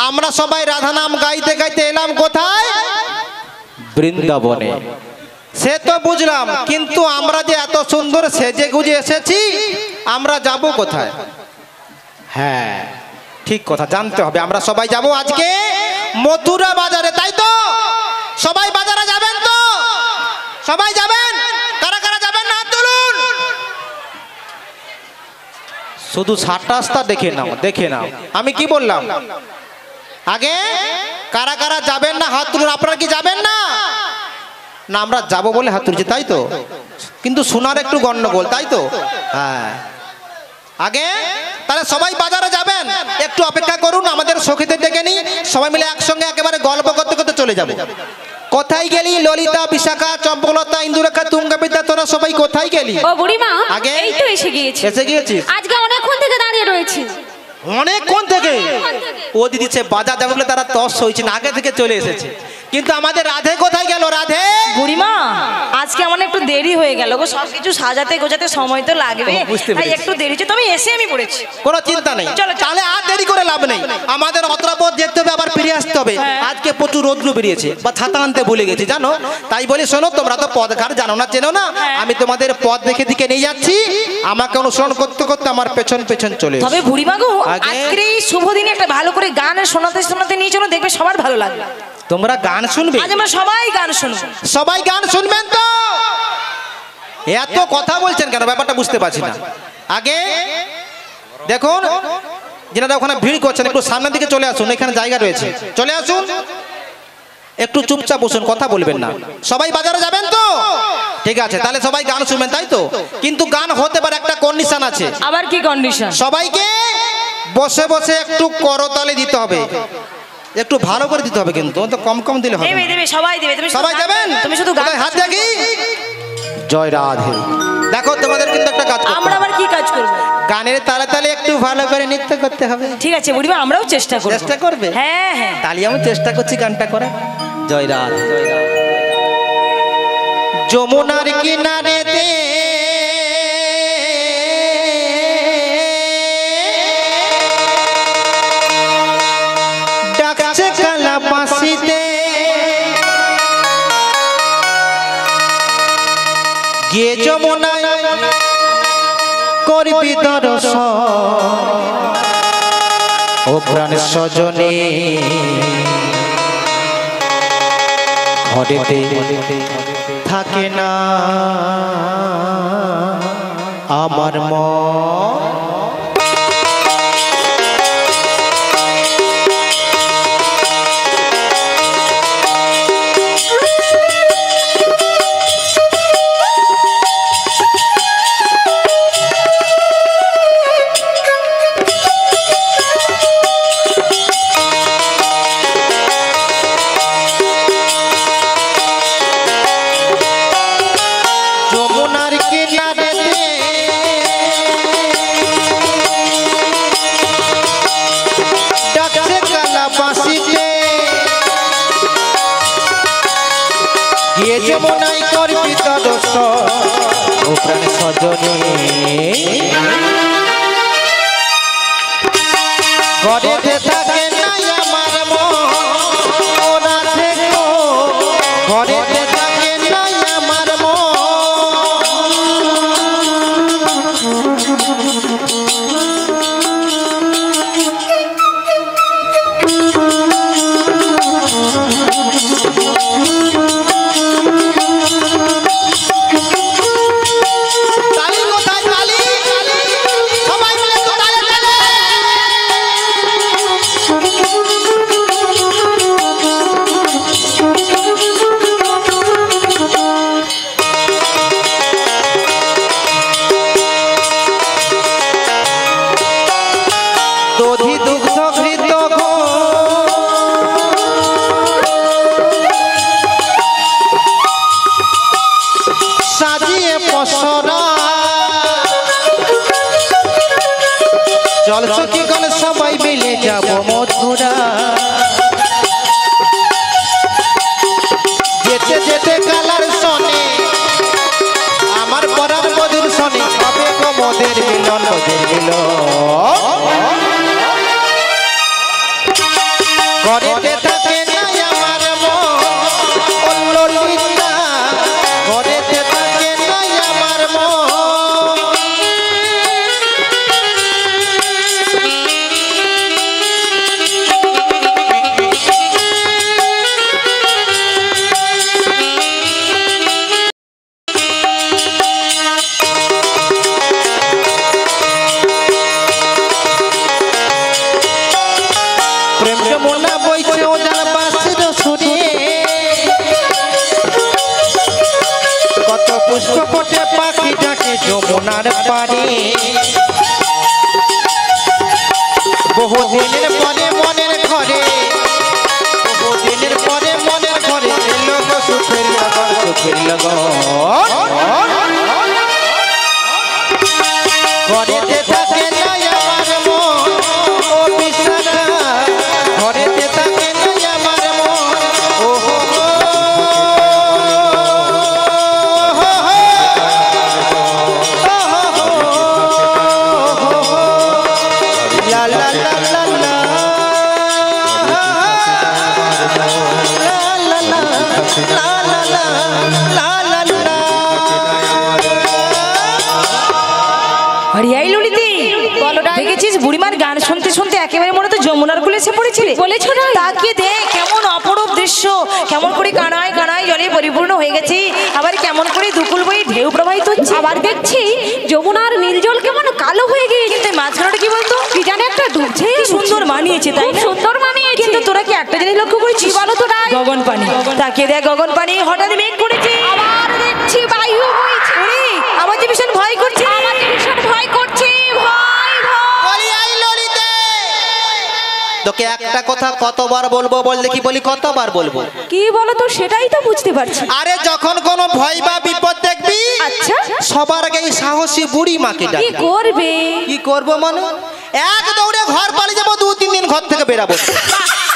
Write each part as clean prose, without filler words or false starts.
আমরা সবাই রাধা নাম গাইতে গাইতে এলাম কোথায়? বৃন্দাবনে। সে তো বুঝলাম, কিন্তু আমরা যে এত সুন্দর সেজে গুজে এসেছি, আমরা যাব কোথায়? হ্যাঁ ঠিক কথা, জানতে হবে। আমরা সবাই যাব আজকে মথুরা বাজারে, তাই তো? সবাই বাজারে যাবেন তো? সবাই যাবেন? কারা কারা যাবেন না হাত তুলুন। শুধু সাতটা দেখে নাও, দেখে নাও। আমি কি বললাম আগে? কারা কারা যাবেন না হাত তুলুন। আপনারা কি যাবেন না? না আমরা যাব বলে হাত তুলছি, তাই তো? কিন্তু শোনার একটু গন্ডগোল, তাই তো? হ্যাঁ আগে তাহলে সবাই বাজারে যাবেন, একটু অপেক্ষা করুন, আমাদের সখীদের ডেকে নিই, সবাই মিলে একসঙ্গে একেবারে গল্প করতে করতে চলে যাব। কোথায় গেলি ললিতা, বিশাখা, চম্পকলতা, ইন্দুরেখা, তুঙ্গবিদ্যা, তোরা সবাই কোথায় গেলি? ও বুড়িমা, আগে এই তো এসে গিয়েছি। এসে গিয়েছিস? আজকে অনেকক্ষণ থেকে দাঁড়িয়ে রয়েছি। অনেকক্ষণ থেকে? ও দিদি সে বাজার যাবে বলে তারা তস হয়েছে না, আগে থেকে চলে এসেছে। কিন্তু আমাদের রাধে কোথায় গেল? রাধে বুড়িমা, আজকে আমার একটু দেরি হয়ে গেল গো, সবকিছু সাজাতে গোছাতে সময় তো লাগবে, তাই একটু দেরি হচ্ছে, তবে এসে আমি পড়েছি। কোনো চিন্তা নেই, চলো তাহলে আর দেরি করে লাভ নেই, আমাদের অতটা পথ যেতে হবে, আবার ফিরে আসতে হবে। আজকে প্রচুর রৌদ্র বেরিয়েছে, বা ছাতা আনতে ভুলে গেছি জানো, তাই বলি শোনো, তোমরা তো পথঘাট জানো না, চেনো না, আমি তোমাদের পথ দেখে দিকে নিয়ে যাচ্ছি, আমাকে অনুসরণ করতে করতে আমার পেছন পেছন চলে। তবে বুড়িমা গো, আজকের এই শুভ দিনে একটা ভালো করে গান শোনাতে শোনাতে নিয়ে চলো, দেখবে সবার ভালো লাগবে। তোমরা গান শুনবে? আজ আমরা সবাই গান শুনবো। সবাই গান শুনবেন তো? এত কথা বলছেন কেন, ব্যাপারটা বুঝতে পারছি না। আগে দেখুন, যেনারা ওখানে ভিড় করছেন একটু সামনের দিকে চলে আসুন, এখানে জায়গা রয়েছে, চলে আসুন, একটু চুপচাপ বসুন, কথা বলবেন না। সবাই বাজারে যাবেন তো? ঠিক আছে, তাহলে সবাই গান শুনবেন, তাই তো? কিন্তু গান হতে পারে, একটা কন্ডিশন আছে। আবার কি কন্ডিশন? সবাইকে বসে বসে একটু করতালি দিতে হবে, একটু ভালো করে দিতে হবে, কিন্তু তো কম কম দিলে হবে। দেবে দেবে, সবাই দেবে। তুমি সবাই যাবেন? তুমি শুধু গান হাত দেখি। জয় রাধে। দেখো তোমাদের কিন্তু একটা কাজ, আমরা আবার কি কাজ করব? গানের তালে তালে একটু ভালো করে নৃত্য করতে হবে। ঠিক আছে বুড়িমা, আমরাও চেষ্টা করব। চেষ্টা করবে? হ্যাঁ হ্যাঁ, তাহলে আমি চেষ্টা করছি গানটা করে। জয় রাধে। যমুনার কিনারে দে ডাকছে কালা বাঁশিতে, গিয়ে যমুনায় করবি দর্শন, ও প্রাণ সজনে ঘরেতে থাকে না আমার মন। যমুনাই করবি দর্শন, ও প্রাণ সজনে ঘরেতে থাকে নাই আমার মন, ও রাধে গো ঘরেতে থাকে নাই আমার মন। চল সখী গণ সবাই মিলে যাব মথুরা, যেতে যেতে কালার শোনে আমার পরার মধুর শোনে, হবে গো মোদের মিলন, মোদের মিলন। ঘরেতে থাকে না আমার মন ও ললিতা ঘরেতে থাকে না আমার মন প্রেম যমুনা বইছে ওজার বাসির সুরে কত পুষ্প ফোটে পাখি ডাকে যমুনার পারে বহুদিনের পরে মনের ঘরে বহুদিনের পরে মনের ঘরে এলো গো সুখের লগন সুখের লগন ঘরেতে থাকে না আমার মন ও বিছানা ঘরেতে থাকে না আমার মন ও হো হো লা লা লা লা লা আরে এই ললিতি দেখেছিস বুড়িমার গান শুনতে শুনতে একেবারে মনে তো যমুনার কুলে এসে পড়েছিলে বলেছো না? তাকিয়ে দেখ কেমন অপরূপ দৃশ্য কেমন করে কানায় কানায় জলে পরিপূর্ণ হয়ে গেছে আবার কেমন করে দুকুল বয়ে ঢেউ প্রবাহিত হচ্ছে আবার দেখছি যমুনার নীল জল কেমন কালো হয়ে গিয়েছে। কিন্তু মাঝখানে কি বলতো কি জানে একটা ডুবছে কি সুন্দর মানিয়েছে তাই খুব না? সুন্দর মানিয়েছে। কিন্তু তোরা কি একটা জিনিস লক্ষ্য করেছিস বলো তো রাই? গগন পানি তাকিয়ে দেখ গগন পানি হঠাৎ মেঘ করেছে আবার দেখছি বায়ু বইছে। ওরে আমার যে ভীষণ ভয় করছে আমার যে ভীষণ ভয় করছে ভয় ভয়। বলি আই ললিতে তোকে একটা কথা কতবার বলবো বল দেখি বলি কতবার বলবো কি বলো তো সেটাই তো বুঝতে পারছি। আরে যখন কোনো ভয় বা বিপদ দেখবি আচ্ছা সবার আগে এই সাহসী বুড়ি মাকে কি ডাকবি করবে? কি করবো মানে এক দৌড়ে ঘর পালিয়ে যাবো 2-3 দিন ঘর থেকে বেরাবো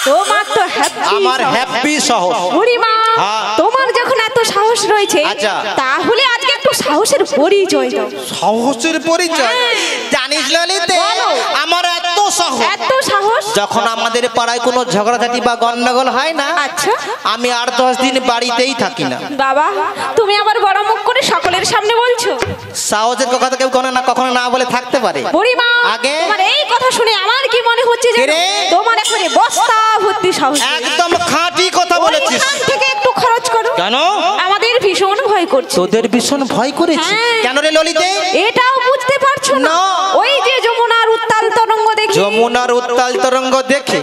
তোমার তো হ্যাপি আমার হ্যাপি সাহস বুড়িমা হ্যাঁ। তোমার যখন এত সাহস রয়েছে আচ্ছা। তাহলে আজকে একটু সাহসের পরিচয় দাও। সাহসের পরিচয় জানিস ললিতে বলো। আমার এত সাহস এত সাহস যখন আমাদের পাড়ায় কোনো ঝগড়াঝাটি বা গন্ডগোল হয় না আচ্ছা আমি 8-10 দিন বাড়িতেই থাকি না বাবা তুমি আবার বড় মুখ করে সকলের সামনে বলছো। সাহসের কথা কেউ কখনো না বলে থাকতে পারে বুড়িমা আগে? তোমার এই কথা শুনে আমার কি মনে হচ্ছে যে কে রে? তোমার একবারে বস্তা ভর্তি সাহস। একদম খাঁটি কথা বলেছিস ওইখান থেকে একটু খরচ করো। কেন আমাদের ভীষণ ভয় করছে। তোদের ভীষণ ভয় করেছি হ্যাঁ। কেন রে ললিতে এটাও বুঝতে পারছো না? না। ওই যে যমুনার উত্তাল তরঙ্গ দেখি যমুনার উত্তাল তরঙ্গ দেখে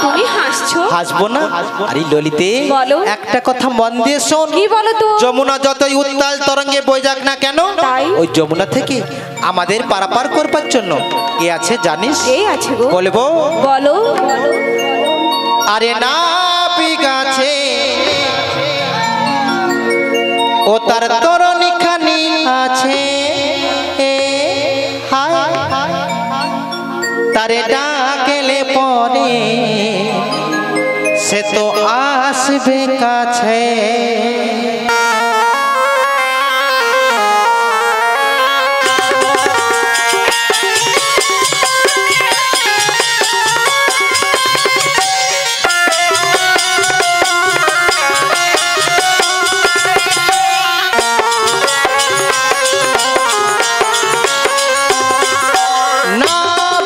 তুমি হাসছো। হাসবো না আরে ললিতে বলো। একটা কথা মন দিয়ে শোন কি বলো তো? যমুনা যতই উত্তাল তরঙ্গে বয়ে যাক না কেন তাই? ওই যমুনা থেকে আমাদের পারাপার করবার জন্য কে আছে জানিস এই আছে গো। বলবো বলো আরে না বিগাছে ও তার তরণী খানি আছে হায় তারে ডাকেলে পরে সে তো আসবে কাছে না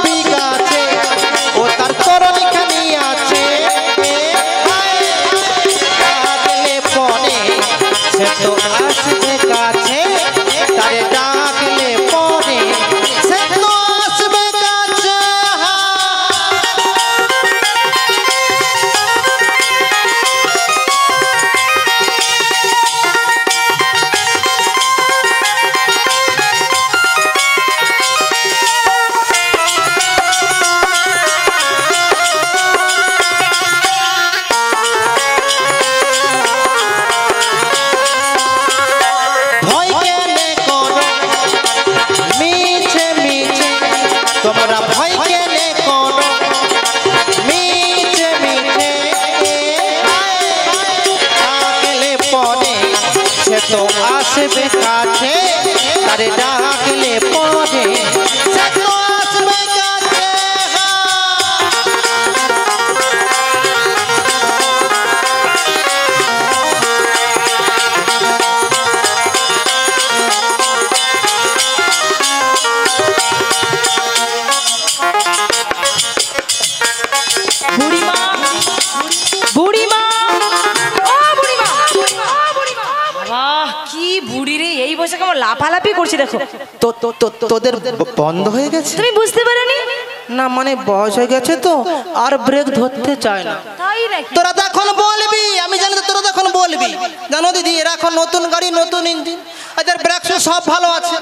বিগাছে ও তার তরণী খানি আছে ডাকলে পরে সে তো আসবে কাছে তারে ডাকলে পরে সে তো আসবে কাছে ভয় কেনে করো মিছে মিছে তোমরা ভয় কেনে করো মিছে মিছে ডাকলে পরে সে তো আসবে কাছে তারে ডাকলে পরে সে তো আসবে কাছে লাফালাফি করছে দেখো। তোদের বন্ধ হয়ে গেছে? তুমি বুঝতে পারোনি? না মানে বয়স হয়ে গেছে তো আর ব্রেক ধরতে চায় না। তাই নাকি? তোরা তো এখন বলবি, আমি জানি তো তোরা তো এখন বলবি। জানো দিদি, এরা এখন নতুন গাড়ি নতুন ইঞ্জিন, এদের ব্রেক শু সব ভালো আছে।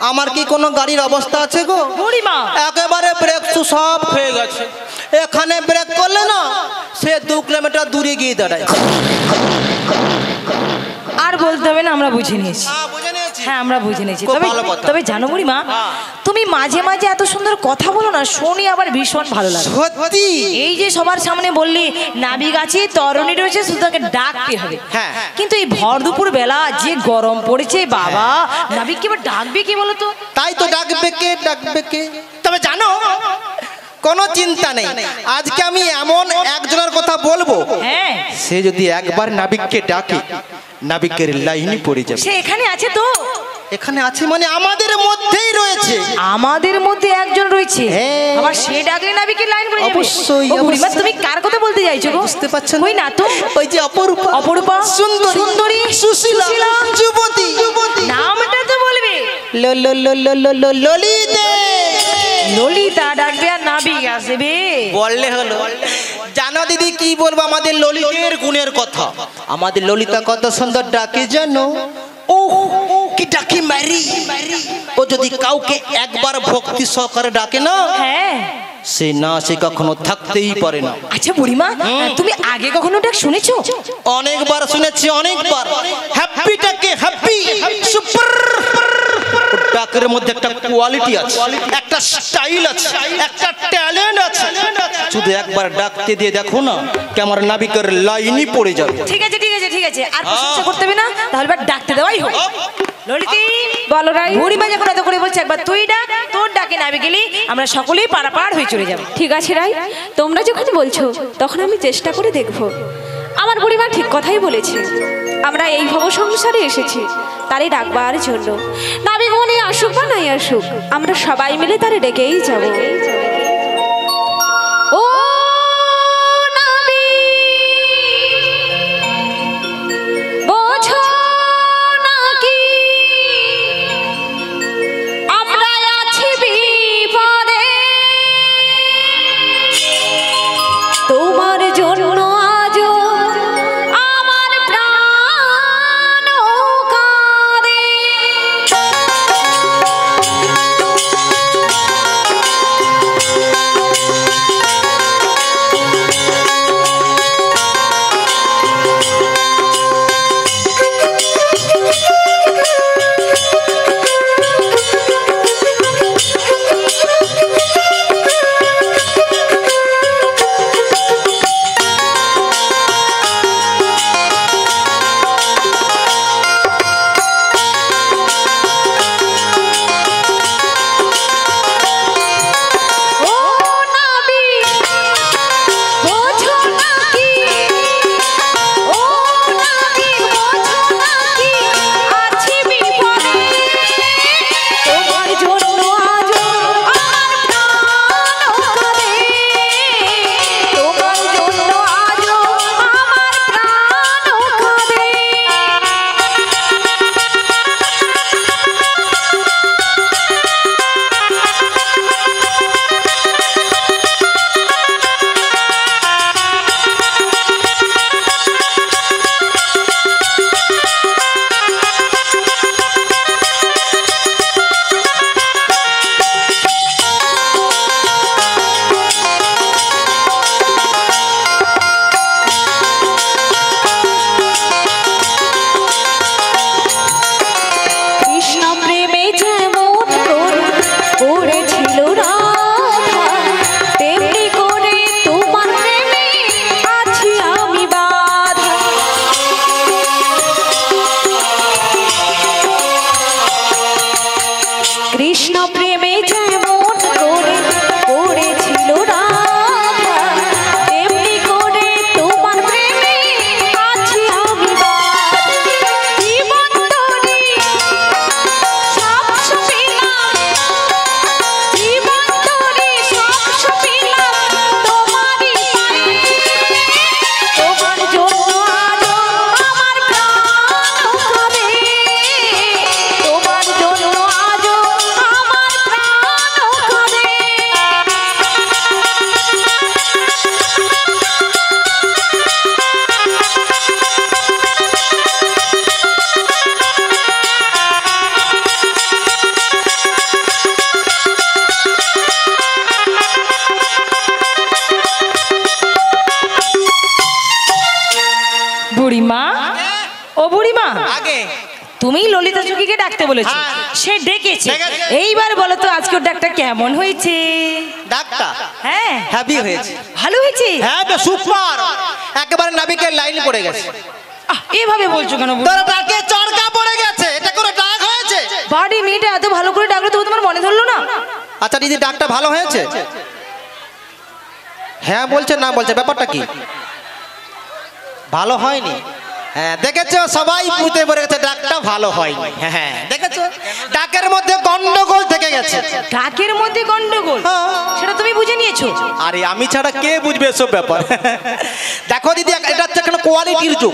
আমার কি কোনো গাড়ির অবস্থা আছে গো? বুড়িমা একেবারে ব্রেক শু সব হয়ে গেছে। এখানে ব্রেক করলে না সে 2 কিলোমিটার দূরে গিয়ে দাঁড়ায়। আর বলতে হবে না, আমরা বুঝে নিয়েছি। হ্যাঁ আমরা বুঝে নিয়েছি। খুব তবে ভালো কথা। তবে জানো বুড়িমা, তুমি মাঝে মাঝে এত সুন্দর কথা বলো না, শুনি আবার ভীষণ ভালো লাগে। সত্যি? এই যে সবার সামনে বললি নাবিক আছে, তরুণী রয়েছে, শুধু তাকে ডাকতে হবে। হ্যাঁ। কিন্তু এই ভর দুপুর বেলা যে গরম পড়েছে বাবা, নাবিককে এবার ডাকবে কি বলো তো? তাই তো ডাকবে কে, ডাকবে কে? তবে জানো কোনো চিন্তা নেই, আজকে আমি এমন একজনের কথা বলবো, হ্যাঁ সে যদি একবার নাবিককে ডাকে নাবিকের লাইনই পড়ে যাবে। সে এখানে আছে তো? এখানে আছে মানে আমাদের মধ্যেই রয়েছে। আমাদের মধ্যে একজন রয়েছে, হ্যাঁ। আবার সে ডাকলে নাবিকের লাইন পড়ে যাবে। অবশ্যই, ও বুড়িমা, অবশ্যই। তুমি কার কথা বলতে চাইছো গো? বুঝতে পারছো না? ওই না তো, ওই যে অপরূপা, অপরূপা, সুন্দরী, সুন্দরী, সুশীলা, সুশীলা, যুবতী। নামটা তো বলবে। ললিতে। ললিতা ডাকবে আর নাবিক আসবে। বললে হলো। জানো দিদি কি বলবো আমাদের ললিতের গুণের কথা? আমাদের ললিতা কত সুন্দর ডাকে জানো? ও কি ডাকে মারি। ও যদি কাউকে একবার ভক্তি সহকারে ডাকে না, হ্যাঁ সে না সে কখনো থাকতেই পারে না। আচ্ছা বুড়িমা, তুমি আগে কখনো ডাক শুনেছো? অনেকবার শুনেছি, অনেকবার। হ্যাপিটাকে হ্যাপি সুপার। ডাকের মধ্যে একটা কোয়ালিটি আছে, একটা স্টাইল আছে, একটা ট্যালেন্ট আছে। শুধু একবার ডাকতে দিয়ে দেখো না, কেমন নাবিকের লাইনই পড়ে যাবে। ঠিক আছে ঠিক আছে ঠিক আছে, আর প্রশংসা করতে হবে না, তাহলে এবার ডাকতে দেওয়াই হোক। ললিতি বলো রাই। বুড়িমা যখন এত করে বলছে একবার তুই ডাক, তোর ডাকে নাবি গেলি আমরা সকলেই পারাপার হয়ে চলে যাবো। ঠিক আছে রাই, তোমরা যখন বলছো তখন আমি চেষ্টা করে দেখব। আমার বুড়িমা ঠিক কথাই বলেছে, আমরা এই ভব সংসারে এসেছি তারই ডাকবার জন্য। নাবিগণে আসুক বা নাই আসুক, আমরা সবাই মিলে তারে ডেকেই যাব। ও নাবিক, বোঝো নাকি আমরা আছি বিপদে, তোমার জন্য আজও আমার প্রাণ কাঁদে। তুমি ললিতা চুকিকে ডাকতে বলেছো, সে ডেকেছে। এইবার বলো তো আজকে ওর ডাকটা কেমন হয়েছে? ডাকটা হ্যাঁ হ্যাপি হয়েছে, ভালো হয়েছে। হ্যাঁ সুপার, একেবারে নাবিকের লাইন পড়ে গেছে। এভাবে বলছো কেন? তোরা ডাকে চরকা পড়ে গেছে, এটা করে ডাক হয়েছে। বাড়ি মেয়েটা এত ভালো করে ডাকলো তবু তোমার মনে ধরলো না? আচ্ছা দিদি, ডাকটা ভালো হয়েছে? হ্যাঁ বলছে না বলছে, ব্যাপারটা কি? ভালো হয়নি? হ্যাঁ দেখেছো, সবাই পুঁতে পড়ে গেছে, ডাকটা ভালো হয়নি। হ্যাঁ দেখেছো, ডাকের মধ্যে গন্ডগোল থেকে গেছে। ডাকের মধ্যে গন্ডগোল? সেটা তুমি বুঝে নিয়েছো? আরে আমি ছাড়া কে বুঝবে এসব ব্যাপার? দেখো দিদি, এটা হচ্ছে একটা কোয়ালিটির যুগ।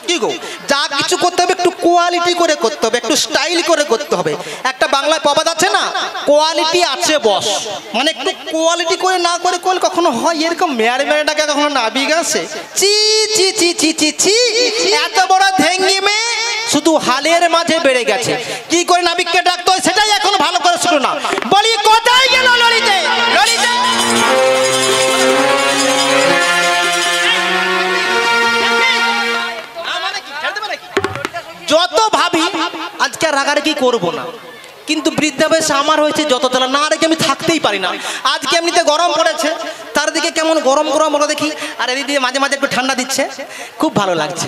কি গো, যা কিছু করতে হবে একটু কোয়ালিটি করে করতে হবে, একটু স্টাইল করে করতে হবে। একটা বাংলায় প্রবাদ আছে না, কোয়ালিটি আছে বস, মানে একটু কোয়ালিটি করে না করে করলে কখনো হয় এরকম মেয়ারে মেয়ারেটাকে কখনো নাবিক আসে? চি চি চি চি চি চি, এত বড় ধেঙ্গি মেয়ে শুধু হালের মাঝে বেড়ে গেছে। কি করে নাবিককে ডাকতে হয় সেটাই এখন ভালো করে শুনো না। বলি কোথায় গেল ললিতে? ললিতে যত ভাবি আজকে রাগারাগি করবো না, কিন্তু বৃদ্ধাবেশ আমার হয়েছে যত তলা না রেখে আমি থাকতেই পারি না। আজকে এমনিতে গরম পড়েছে, তার দিকে কেমন গরম গরম হলো দেখি, আর এদিকে মাঝে মাঝে একটু ঠান্ডা দিচ্ছে, খুব ভালো লাগছে।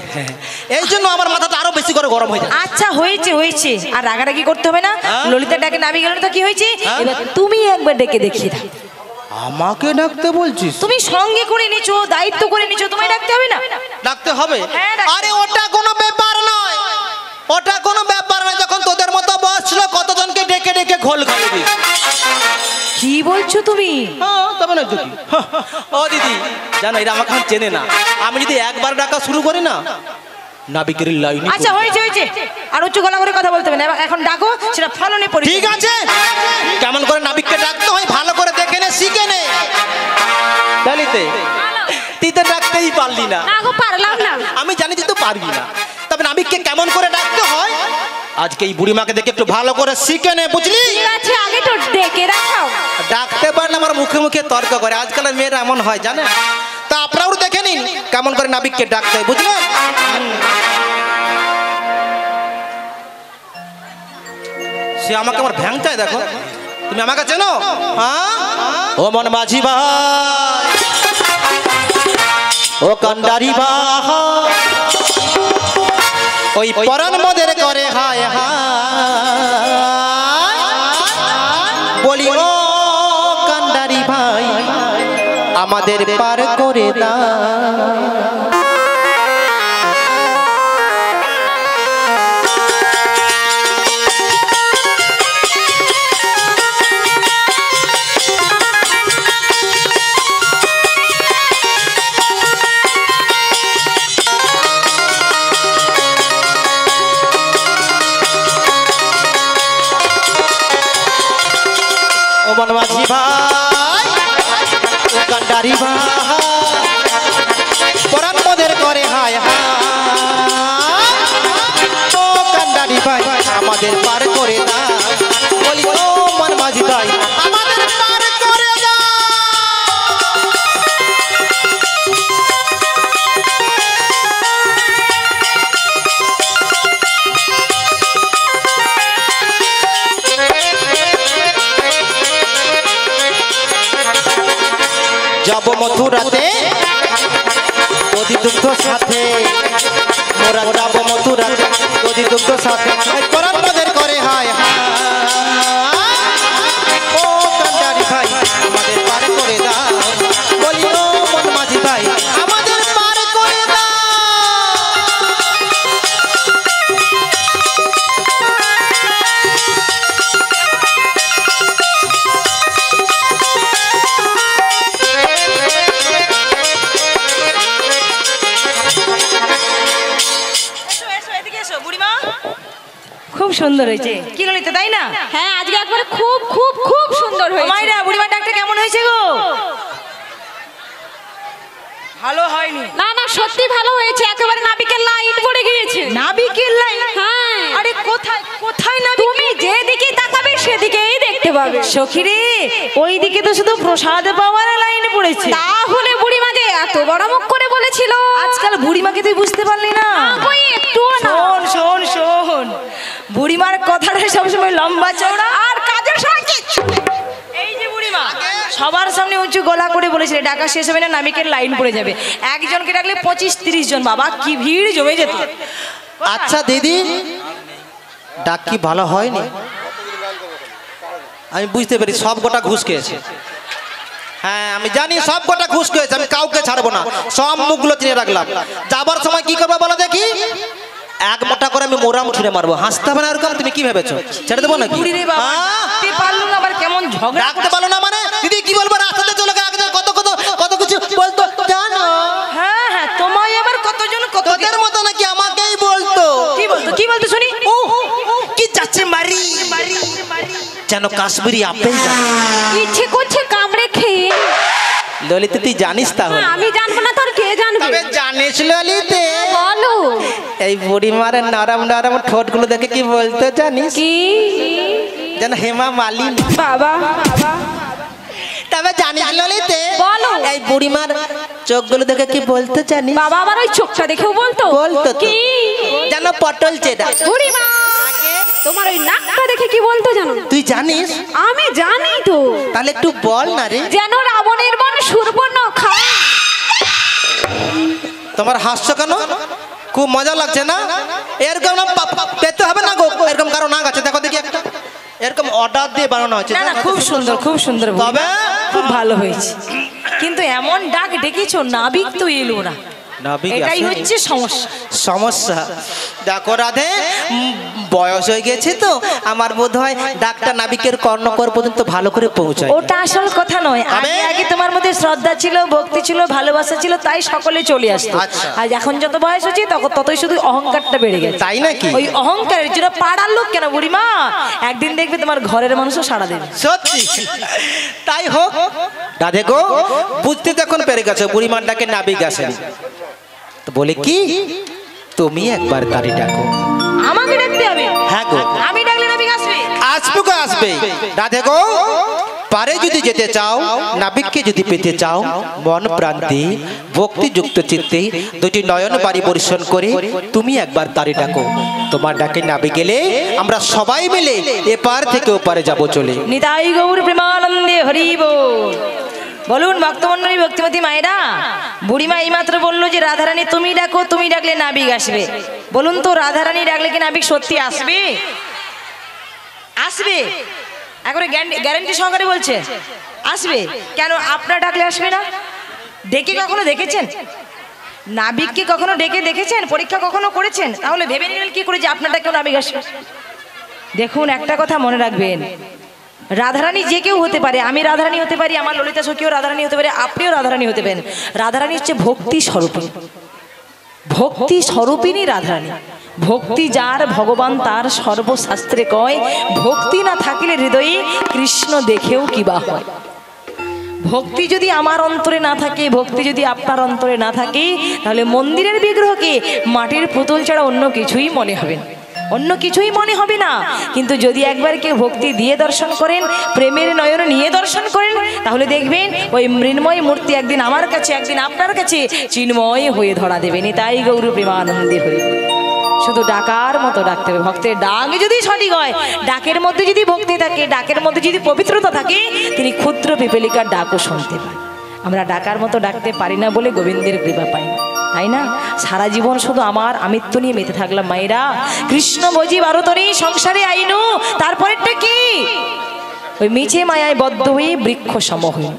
এই জন্য আমার মাথাটা আরো বেশি করে গরম হয়ে যায়। আচ্ছা হয়েছে হয়েছে, আর রাগারাগি করতে হবে না। ললিতা ডাকে নাবি গেল তো কি হয়েছে? এবার তুমি একবার ডেকে দেখিয়ে দাও। আমাকে ডাকতে বলছিস? তুমি সঙ্গে করে নিছো, দায়িত্ব করে নিছো, তোমায় ডাকতে হবে না? ডাকতে হবে? হ্যাঁ, ডাকতে আরে ওটা কোনো ব্যাপার নয়, ওটা কোনো ব্যাপার নয়। যখন তোদের মতো বয়স ছিল কতজনকে ডেকে ডেকে ঘোল খাবে দিস। কি বলছো তুমি? তবে না যদি ও দিদি জানো, এরা আমাকে চেনে না। আমি যদি একবার ডাকা শুরু করি না, নাবিকের লাইন। আচ্ছা হয়েছে হয়েছে, আর উচ্চ গলা করে কথা বলতে হবে না। এখন ডাকো, সেটা ফলনে পড়ি। ঠিক আছে, কেমন করে নাবিককে ডাকতে হয় ভালো করে দেখে নে, শিখে নে। জানিতে তুই তো ডাকতেই পারলি না। না গো, পারলাম না। আমি জানি তুই তো পারবি না, তবে নাবিককে কেমন করে ডাকতে হয় আজকে এই বুড়িমাকে দেখে একটু ভালো করে শিখে নে, বুঝলি? ঠিক আছে, আগে তো ডেকে রাখাও। ডাকতে পারলে আমার মুখে মুখে তর্ক করে, আজকালের মেয়েরা এমন হয় জানেন। তা আপনারাও দেখে নিন কেমন করে নাবিককে ডাকতে হয়, বুঝলেন? সে আমাকে আমার ভ্যাং চাই, দেখো তুমি আমাকে চেনো? ও মন মাঝি ভাই, ও কান্ডারি ভাই, ওই পরাণ মদের করে হায় হায়, বলি ও কান্ডারি ভাই আমাদের পার করে দাও। বনবাসী ভাই, ও কান্ডারি ভাই, পরাণ মদের করে হায় হায়, ও কান্ডারি ভাই আমাদের পার করে দাও। বলি ও বনবাসী ভাই আমাদের পার করে দাও। যাব মথুরাতে নদী দুগ্ধ সাথে, মোরা যাব মথুরাতে নদী দুগ্ধ সাথে, পরাণ মদের করে হায় হায়, ও কান্ডারি ভাই আমাদের পার করে দাও। বলি ও মন মাঝি ভাই আমাদের পার করে দাও। খুব সুন্দর হয়েছে কি ললিতা, তাই না? হ্যাঁ, আজকে একবারে খুব খুব খুব সুন্দর হয়েছে। মাইরা বুড়িমার ডাকটা কেমন হয়েছে গো? ভালো হয়নি? না না, সত্যি ভালো হয়েছে, একেবারে নাবিকের লাইন পড়ে গিয়েছে। নাবিকের লাইন? হ্যাঁ। আরে কোথায় কোথায় নাবিক? তুমি যেদিকে তাকাবে সেদিকেই দেখতে পাবে। সখী রে, ওইদিকে তো শুধু প্রসাদ পাওয়ার লাইন পড়েছে। তাহলে বুড়িমাকে এত বড় মুখ করে বলেছিল। আজকাল বুড়িমাকে তুই বুঝতে পারলি না? কই একটুও না। শোন শোন শোন, বুড়িমার কথাটা সবসময় লম্বা চওড়া আর কাজের সময় কিচ্ছু নেই। এই যে বুড়িমা সবার সামনে উঁচু গলা করে বলেছিল ডাকা শেষ হবে না নাবিকের লাইন পড়ে যাবে, একজনকে ডাকলে 25-30 জন, বাবা কি ভিড় জমে যেত। আচ্ছা দিদি, ডাক কি ভালো হয়নি? আমি বুঝতে পারি সব গোটা ঘুষ খেয়েছে। হ্যাঁ আমি জানি সব গোটা ঘুষ খেয়েছে, আমি কাউকে ছাড়বো না, সব মুখগুলো চিনে রাখলাম। যাবার সময় কি করবো বলো দেখি? এক মোটা করে আমি মোরাম ছুঁড়ে মারবো। হাসতে হবে না এরকম? তুমি কি ভেবেছো ছেড়ে দেবো নাকি? বুড়ি রে বাবা, ডাকতে পারলো না, আবার কেমন ঝগড়া ডাকতে পারলো না মানে দিদি কি বলবো? রাস্তাতে চলে গেলে কত কত কত কিছু বলতো জানো? হ্যাঁ হ্যাঁ, তোমায় আবার কতজন কত তোদের মতো নাকি আমাকেই বলতো। কি বলতো শুনি? ও কি যাচ্ছে মারি যেন কাশ্মীরি আপেল। ইচ্ছে করছে কামড়ে খেয়ে। ললিতা তুই জানিস তাহলে? আমি জানবো না, তোর কে জানবে? তবে জানিস ললিতে, বলো। এই বুড়িমার নরম নরম ঠোঁটগুলো দেখে কি বলতো জানিস? কি যেন হেমা মালিনী। বাবা বাবা, তবে জানিস ললিতে, বলো। এই বুড়িমার চোখগুলো দেখে কি বলতো জানিস? বাবা আবার ওই চোখটা দেখেও বলতো? বলতো তো। কি যেন পটল চেদা। বুড়িমা তোমার ওই নাকটা দেখে কি বলতো জানো? তুই জানিস? আমি জানি তো। তাহলে একটু বল না রে। যেন রাবণের মন সুরবর্ণ খায়। তোমার হাসছো কেন? খুব মজা লাগছে না? এরকম নাম পেতে হবে না গো, এরকম কারো নাক আছে দেখো দেখি একটা, এরকম অর্ডার দিয়ে বানানো হয়েছে। না না, খুব সুন্দর খুব সুন্দর, তবে খুব ভালো হয়েছে, কিন্তু এমন ডাক ডেকেছো নাবিক তো এলো না, এটাই হচ্ছে সমস্যা। সমস্যা দেখো রাধে, বয়স হয়ে গেছে তো আমার বোধ হয় ডাক্তার নাবিকের কর্ণকর পর্যন্ত ভালো করে পৌঁছায়। ওটা আসল কথা নয়, আগে আগে তোমার মধ্যে শ্রদ্ধা ছিল, ভক্তি ছিল, ভালোবাসা ছিল, তাই সকলে চলে আসতো। আচ্ছা। আর এখন যত বয়স হচ্ছে তখন ততই শুধু অহংকারটা বেড়ে গেছে। তাই নাকি? ওই অহংকারের জন্য পাড়ার লোক কেন বুড়িমা, একদিন দেখবে তোমার ঘরের মানুষও সাড়া দেবে। সত্যি তাই হোক। রাধে গো, বুঝতে তখন পেরে গেছো বুড়িমার ডাকে নাবিক আসেনি, তো বলে কি তুমি একবার তারি ডাকো। আমাকে ডাকতে হবে? হ্যাঁ গো, আমি ডাকলে নাবিক আসবে? আসবে গো আসবে। রাধে গো, পারে যদি যেতে চাও, নাবিককে যদি পেতে চাও, মন প্রান্তে ভক্তিযুক্ত চিত্তে দুটি নয়ন বাড়ি বর্ষণ করে তুমি একবার তারি ডাকো। তোমার ডাকে নাবিক গেলে আমরা সবাই মিলে এপার থেকে ওপারে যাব চলে। নিতাই গৌর প্রেমানন্দে হরি বল। বলুন ভক্তমন্ডলী, ভক্তিমতী মায়েরা, বুড়িমা এইমাত্র বললো যে রাধারানী তুমি ডাকো, তুমি ডাকলে নাবিক আসবে। বলুন তো রাধারানী ডাকলে কি নাবিক সত্যি আসবে? আসবে? একবারে গ্যারান্টি সহকারে বলছে আসবে। কেন আপনার ডাকলে আসবে না? ডেকে কখনো দেখেছেন? নাবিককে কখনো ডেকে দেখেছেন? পরীক্ষা কখনো করেছেন? তাহলে ভেবে নিলেন কি করে যে আপনার ডাকেও নাবিক আসবে? দেখুন একটা কথা মনে রাখবেন, রাধারানী যে কেউ হতে পারে, আমি রাধারানী হতে পারি, আমার ললিতা সখীও রাধারানী হতে পারে, আপনিও রাধারানী হতে পারেন। রাধারানী হচ্ছে ভক্তি স্বরূপিনী, ভক্তি স্বরূপিনী রাধারানী। ভক্তি যার ভগবান তার সর্বশাস্ত্রে কয়, ভক্তি না থাকিলে হৃদয়ে কৃষ্ণ দেখেও কিবা হয়। ভক্তি যদি আমার অন্তরে না থাকে, ভক্তি যদি আপনার অন্তরে না থাকে, তাহলে মন্দিরের বিগ্রহকে মাটির পুতুল ছাড়া অন্য কিছুই মনে হবে না, অন্য কিছুই মনে হবে না। কিন্তু যদি একবার কেউ ভক্তি দিয়ে দর্শন করেন, প্রেমের নয়ন নিয়ে দর্শন করেন, তাহলে দেখবেন ওই মৃন্ময় মূর্তি একদিন আমার কাছে, একদিন আপনার কাছে চিন্ময় হয়ে ধরা দেবেন। তাই গৌর প্রেমানন্দে হরি। শুধু ডাকার মতো ডাকতে হবে। ভক্তের ডাক যদি সঠিক হয়, ডাকের মধ্যে যদি ভক্তি থাকে, ডাকের মধ্যে যদি পবিত্রতা থাকে, তিনি ক্ষুদ্র পিপলিকার ডাকও শুনতে পায়। আমরা ডাকার মতো ডাকতে পারি না বলে গোবিন্দের কৃপা পাই না, তাই না? সারা জীবন শুধু আমার আমিত্ব নিয়ে মেতে থাকলাম মায়েরা। কৃষ্ণ ভজি ভারতনী সংসারে আইনু, তারপরেরটা কি? ওই মিছে মায়ায় বদ্ধ হয়ে বৃক্ষ সম হই।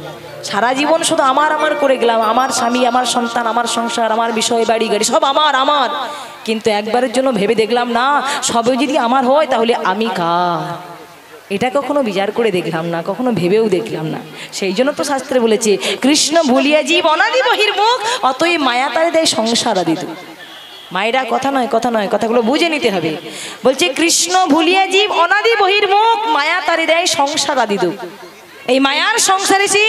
সারা জীবন শুধু আমার আমার করে গেলাম, আমার স্বামী, আমার সন্তান, আমার সংসার, আমার বিষয়, বাড়ি গাড়ি সব আমার আমার। কিন্তু একবারের জন্য ভেবে দেখলাম না, সবই যদি আমার হয় তাহলে আমি কার? এটা কখনো বিচার করে দেখলাম না, কখনো ভেবেও দেখলাম না। সেই জন্য তো শাস্ত্রে বলেছে, কৃষ্ণ ভুলিয়া জীব অনাদি বহির্মুখ, অতএব মায়া তারে দেয় সংসার আদিত। মায়েরা কথা নয়, কথা নয়, কথাগুলো বুঝে নিতে হবে। বলছে কৃষ্ণ ভুলিয়া জীব অনাদি বহির্মুখ, মায়া তারে দেয় সংসার আদিত। এই মায়ার সংসারে সে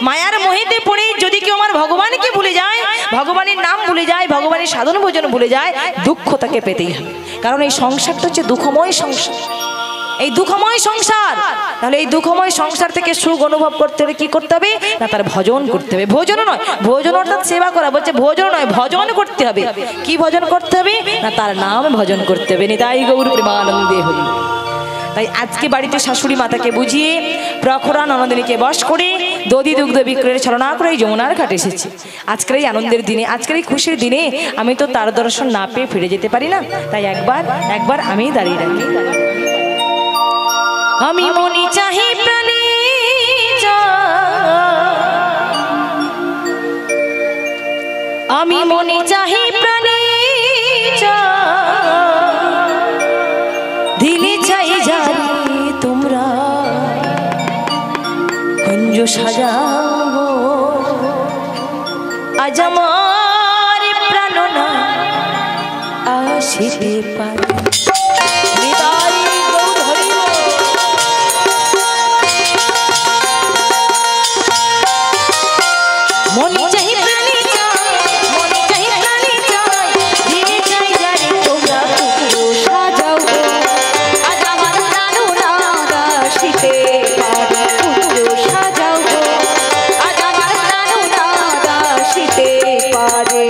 মায়ার মোহিতে পড়ে যদি কেউ আমার ভগবানকে ভুলে যায়, ভগবানের নাম ভুলে যায়, ভগবানের সাধন ভোজন ভুলে যায়, দুঃখ তাকে পেতেই হবে। কারণ এই সংসারটা হচ্ছে দুঃখময় সংসার। এই দুঃখময় সংসার। তাহলে এই দুঃখময় সংসার থেকে সুখ অনুভব করতে হলে কি করতে হবে না, তার ভজন করতে হবে। ভোজন নয়, ভোজন অর্থাৎ সেবা করা, বলছে ভোজন নয়, ভজন করতে হবে। কি ভজন করতে হবে না, তার নাম ভজন করতে হবে। নিতাই গৌর প্রেমানন্দে হরি। তাই আজকে বাড়িতে শাশুড়ি মাতাকে বুঝিয়ে প্রখরা ননদিনীকে বশ করে দধি দুগ্ধ বিক্রয়ের ছলনা করে এই যমুনার ঘাটে এসেছি। আজকের এই আনন্দের দিনে, আজকের এই খুশির দিনে আমি তো তার দর্শন না পেয়ে ফিরে যেতে পারি না। তাই একবার আমি দাঁড়িয়ে রাখি। আমি মনি চাহি প্রাণী আমি মনি চাহি প্রাণী দিলে চাই যারে তোমরা কুঞ্জ সাজাবো আজ আমার প্রাণনা আসিতে পারে। মনি চাহি প্রাণী মনি চাহি প্রাণী দিলে চাই যারে তোমরা কুঞ্জ সাজাও আজ আমার প্রাণনা আসিতে পারে। কুঞ্জ সাজাও আজ আমার প্রাণনা আসিতে পারে।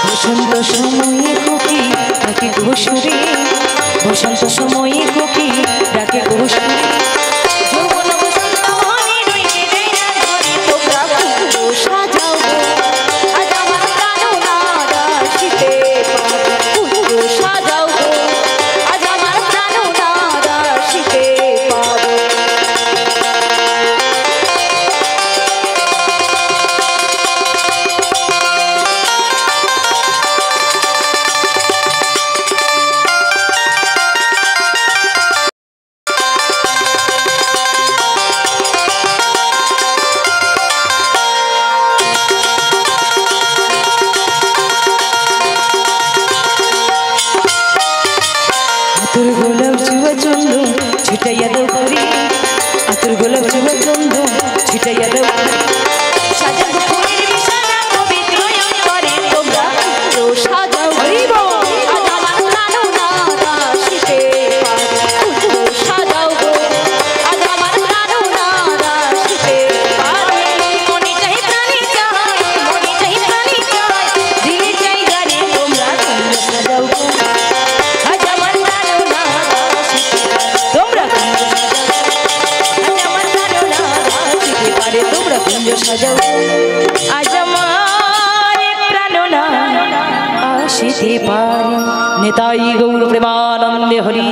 বসন্ত সময়ে কোকি ডাকে ঘোষরে, বসন্ত সময়ে কোকি ডাকে ঘোষরে। যৌবন বসন্ত মনে রইতে দেয় না ধরে তোমরা কুঞ্জ সাজাও আজ আমার প্রাণনা আসিতে পারে। কুঞ্জ সাজাও আজ আমার প্রাণনা আসিতে পারে। আতর গোলাপ জুয়া চন্দন ছিটাইয়া দাও করি, আতর গোলাপ জুয়া চন্দন ছিটাইয়া দাও করি। সাজাবো ফুলের বিছানা পবিত্র করে তোমরা কুঞ্জ সাজাও আজ আমার প্রাণনা আসিতে পারে। কুঞ্জ সাজাও আজ আমার প্রাণনা আসিতে পারে। মনি চাহি প্রাণী মনি চাহি প্রাণী দিলে চাই যারে তোমরা কুঞ্জ সাজাও আজ আমার প্রাণনা আসিতে তোমরা কুঞ্জ আজ আমার প্রাণনা আসিতে পারে। তোমরা কুঞ্জ সাজাও আজ আমার প্রাণনা আসিতে পারে। নেতাই গৌর প্রেমানন্দে হরি।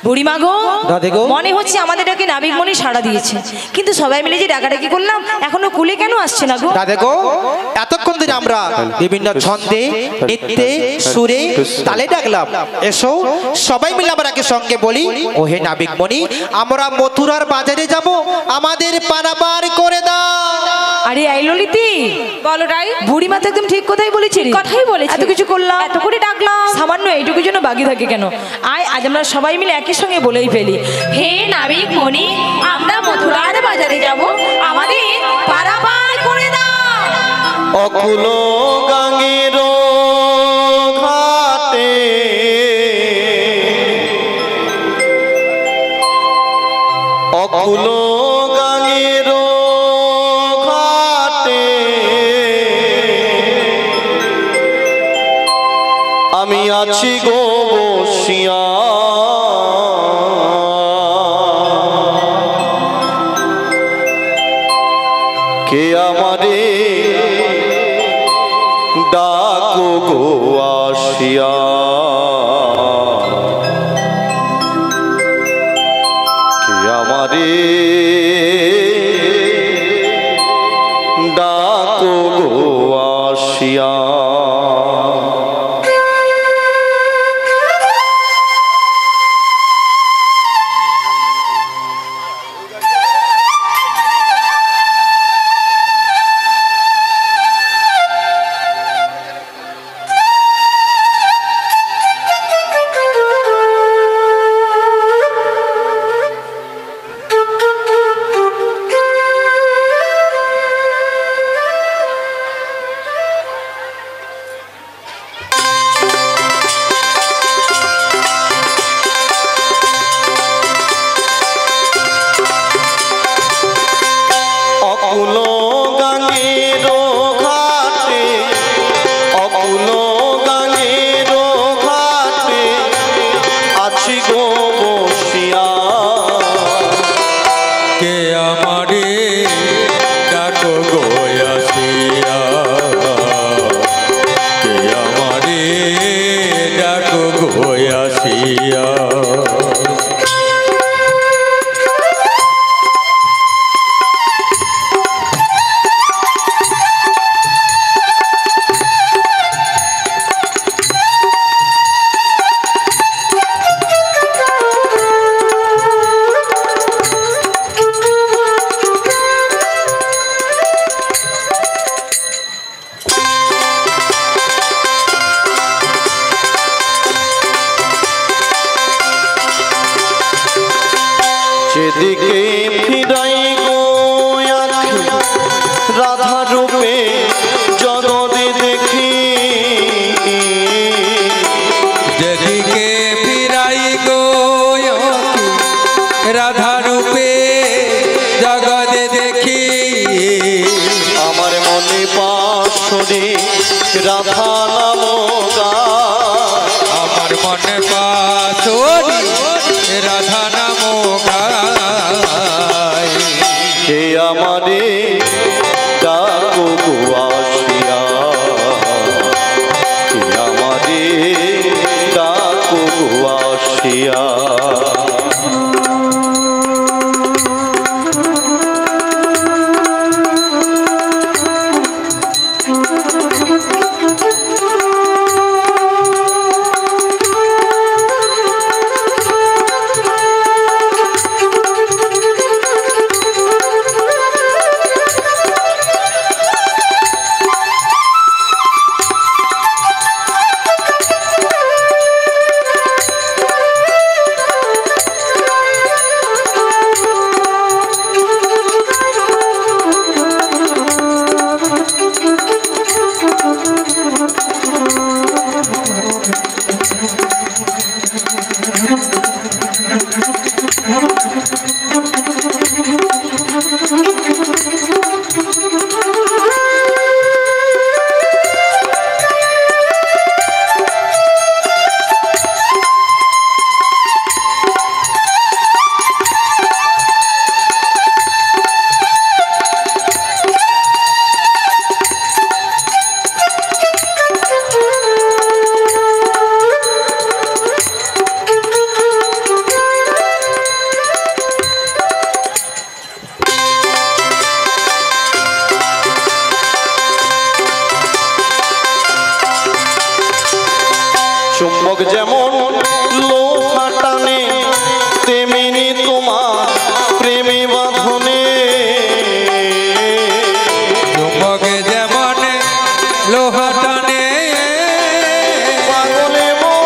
বুড়িমা গো, রাধে গো। মনে হচ্ছে আমাদের ডাকে নাবিকমণি সাড়া দিয়েছে, কিন্তু সবাই মিলে যে ডাকাডাকি করলাম এখনো কুলে কেন আসছে না গো? দেখো এতক্ষণ ধরে আমরা বিভিন্ন ছন্দে নৃত্যে সুরে তালে ডাকলাম, এসো সবাই মিলে আমরা একে সঙ্গে বলি, ও হে নাবিকমণি আমরা মথুরার বাজারে যাব, আমাদের পারাপার করে দাও। আরে আই ললিতি, বলো রাই। বুড়িমা তো একদম ঠিক কথাই বলেছে। কথাই বলেছে। এত কিছু করলাম, এত করে ডাকলাম, সামান্য এইটুকুর জন্য বাকি থাকে কেন? আয় আজ আমরা সবাই মিলে একই সঙ্গে বলেই ফেলি, হে নাবিক মণি আমরা মথুরার বাজারে যাব, আমাদের পারাপার করে দাও। অকুল গাঙ্গের ঘাটে অকুল গাঙ্গের ঘাটে আমি আছি গো বসিয়া, কে আমারে ডাকো গো আসিয়া। কে আমারে ডাকো গো আসিয়া। অকুল গাঙ্গের ঘাটে, অকুল গাঙ্গের ঘাটে আছি গো বসিয়া। কে আমারে ডাকো গো আসিয়া, কে আমারে ডাকো গো আসিয়া। যেদিকে ফিরাই গো আঁখি রাধা রূপে জগতে দেখি, যেদিকে ফিরাই গো রাধা রূপে জগতে দেখি, আমার মনে পাশরে রাধা নাম গায়, আমার মনে পাশরি রাধা নাম গায়। কে আমারে ডাকো গো আসিয়া, কে আমারে ডাকো গো আসিয়া। চুম্বক যেমন লোহা টানে, তেমনি তোমার প্রেমে বাঁধনে। চুম্বকে যেমন লোহা টানে, পাগলে মন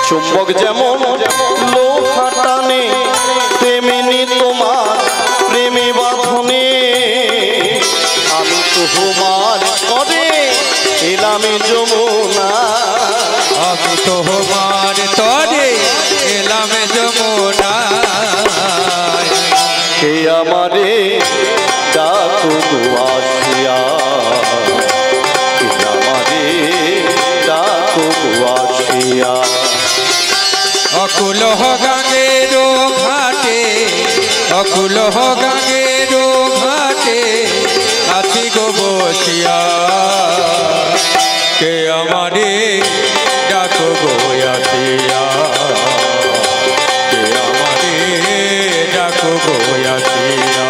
চুম্বক যেমন লোহা টানে, তেমনি তোমার প্রেমে বাঁধনে। আমি তোমার করে এলাম যমুনা, আমি তোমার তরে এলাম যমুনা। কে আমারে ডাকো গো আসিয়া, কে আমারে ডাকো গো আসিয়া। অকুল গাঙ্গের ঘাটে, অকুল গাঙ্গের ঘাটে আছি গো বসিয়া, কে আমারে ডাকো গো আসিয়া, কে আমারে ডাকো গো আসিয়া।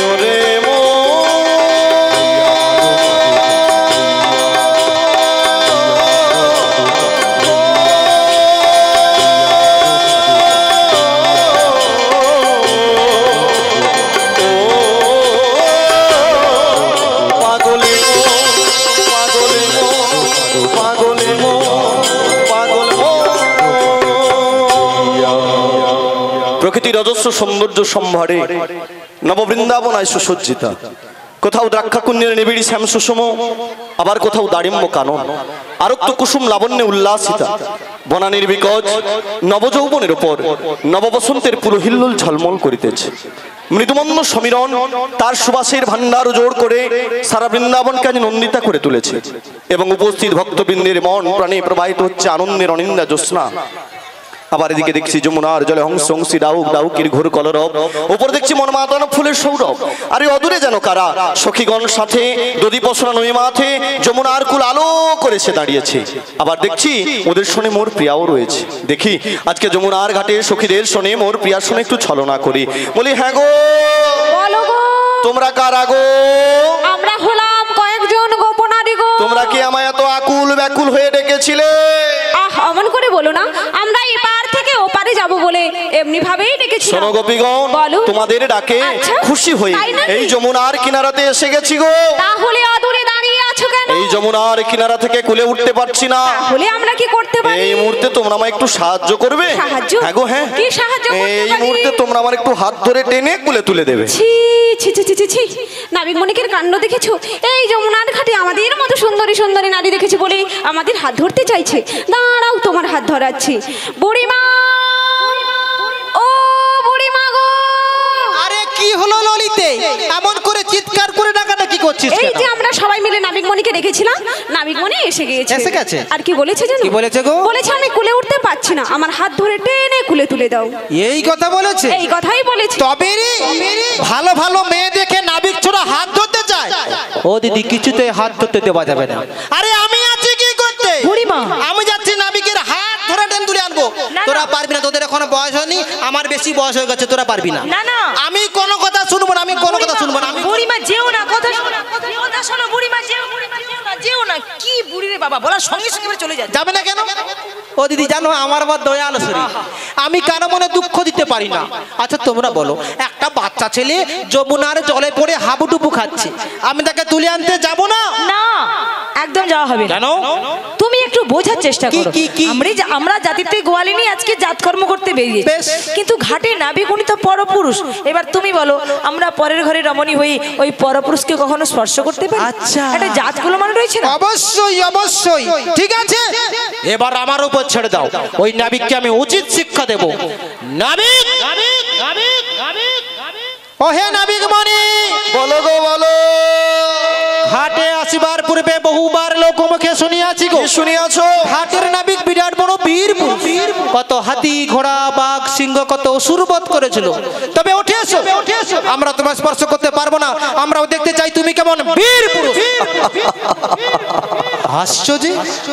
ওরে প্রকৃতির অজস্র সৌন্দর্য সম্ভারে নববৃন্দাবন আয় সুসজ্জিতা। কোথাও দ্রাক্ষাকুণ্যের নিবিড়ি শ্যাম সুষম, আবার কোথাও দাড়িম্ব কানন, আরক্ত কুসুম লাবণ্যে উল্লাসিতা। বনানীর বিকজ নবযৌবনের উপর নববসন্তের পুরো হিল্লোল ঝলমল করিতেছে। মৃদুমন্দ সমীরণ তার সুবাসের ভান্ডার জোড় করে সারা বৃন্দাবনকে আজ নন্দিতা করে তুলেছে, এবং উপস্থিত ভক্তবৃন্দের মন প্রাণে প্রবাহিত হচ্ছে আনন্দের অনিন্দা জ্যোৎস্না। আবার এদিকে দেখছি যমুনার জলে হংস হংসী ডাউক ডাউকির ঘোর কলরব, ওপর দেখছি মন মাতানো ফুলের সৌরভ। আরে অদূরে যেন কারা সখীগণ সাথে দধি পসরা নই মাথে যমুনার কুল আলো করেছে দাঁড়িয়েছে। আবার দেখছি ওদের শোনে মোর প্রিয়াও রয়েছে। দেখি আজকে যমুনার ঘাটে সখীদের শোনে মোর প্রিয়ার শোনে একটু ছলনা করি, বলি হ্যাঁ গো বলো গো, তোমরা কারা গো? আমরা হলাম কয়েকজন গোপনারী গো। তোমরা কি আমায় এত আকুল ব্যাকুল হয়ে ডেকেছিলে? আহ, অমন করে বলো না, আমরা এই পার থেকে ওপারে যাব বলে এমনি ভাবেই ডেকেছিলাম। শোনো গোপীগণ, বলো। তোমাদের ডাকে আচ্ছা, খুশি হয়ে তাই নাকি? এই যমুনার কিনারাতে এসে গেছি গো। তাহলে অদূরে দাঁড়িয়ে আছো কেন? এই যমুনার কিনারা থেকে কুলে উঠতে পারছি না। তাহলে আমরা কি করতে পারি? এই মুহূর্তে তোমরা আমায় একটু সাহায্য করবে? সাহায্য? হ্যাঁ গো হ্যাঁ। কি সাহায্য করতে এই পারি? মুহূর্তে তোমরা আমার একটু হাত ধরে টেনে কুলে তুলে দেবে। ছি ছি ছি ছি ছি ছি, নাবিক মনিকের কাণ্ড দেখেছো? এই যমুনার ঘাটে আমাদের মতো সুন্দরী সুন্দরী নারী দেখেছি বলে আমাদের হাত ধরতে চাইছে। দাঁড়াও, তোমার হাত ধরাচ্ছি। বুড়িমা, ও বুড়িমা গো। আরে কি হলো ললিতে, এমন করে চিৎকার করে ডাকাডাকি করছিস এই কেন? যে আমরা সবাই মিলে নাবিক মনিকে রেখেছিলাম, নাবিক মনি এসে গিয়েছে। এসে গেছে? আর কি বলেছে জানো? কি বলেছে গো? বলেছে আমি কুলে উঠতে পারছি না, আমার হাত ধরে টেনে কুলে তুলে দাও। এই কথা বলেছে? এই কথাই বলেছে। তবে রে, ভালো ভালো মেয়ে দেখে নাবিক ছোড়া হাত ধরতে চায়? ও দিদি, কিছুতে হাত ধরতে দেওয়া যাবে না। আরে আমি আছি কি করতে? বুড়িমা। আমি যাচ্ছি নাবিকের হাত ধরে টেনে তুলে আনবো। না। তোরা পারবি না, তোদের এখনো বয়স হয়নি, আমার বেশি বয়স হয়ে গেছে, তোরা পারবি না। না, না। আমি কোনো কথা শুনবো না, আমি কোনো কথা শুনবো না। আমি বুড়িমা যেও না, কথা শোনো, কথা শোনো। বুড়িমা যেও, বুড়িমা যেও না, যেও না। কি বুড়ি রে বাবা, বলার সঙ্গে সঙ্গে এবার চলে যাচ্ছে। যাবে না কেন? ও দিদি জানো, আমার আবার দয়াল শরীর, আমি কারো মনে দুঃখ দিতে পারি না। আচ্ছা তোমরা বলো, একটা বাচ্চা ছেলে যমুনার জলে পড়ে হাবুডুবু খাচ্ছে, আমি তাকে তুলে আনতে যাব না? না, একদম যাওয়া হবে না। কেন? তুমি একটু বোঝার চেষ্টা কি, করো। কি, কি? আমরা জাতিতে গোয়ালিনী আজকে জাতকর্ম করতে বেরিয়ে, বেশ। কিন্তু ঘাটে নাবিক উনি তো পরপুরুষ। এবার তুমি বলো, আমরা পরের ঘরে রমণী হই ওই পরপুরুষকে কখনো স্পর্শ করতে পারি? আচ্ছা। একটা জাতগুলো মানে রয়েছে না? অবশ্যই অবশ্যই, ঠিক আছে, এবার আমার উপর ছেড়ে দাও, ওই নাবিককে আমি উচিত শিক্ষা দেব। নাবিক, ও হে নাবিক মনি, বলো গো বলো। ঘাটে আসিবার পূর্বে বহুবার লোকমুখে শুনিয়াছি গো। কি শুনিয়াছো? ঘাটের নাবিক বিরাট বড় বীর পুরুষ, কত হাতি ঘোড়া বাঘ সিংহ কত অসুরবধ করেছিল। তবে উঠে এসো, আমরা তোমার স্পর্শ করতে পারবো না, আমরাও দেখতে চাই তুমি কেমন বীর পুরুষ। হাসছো যে?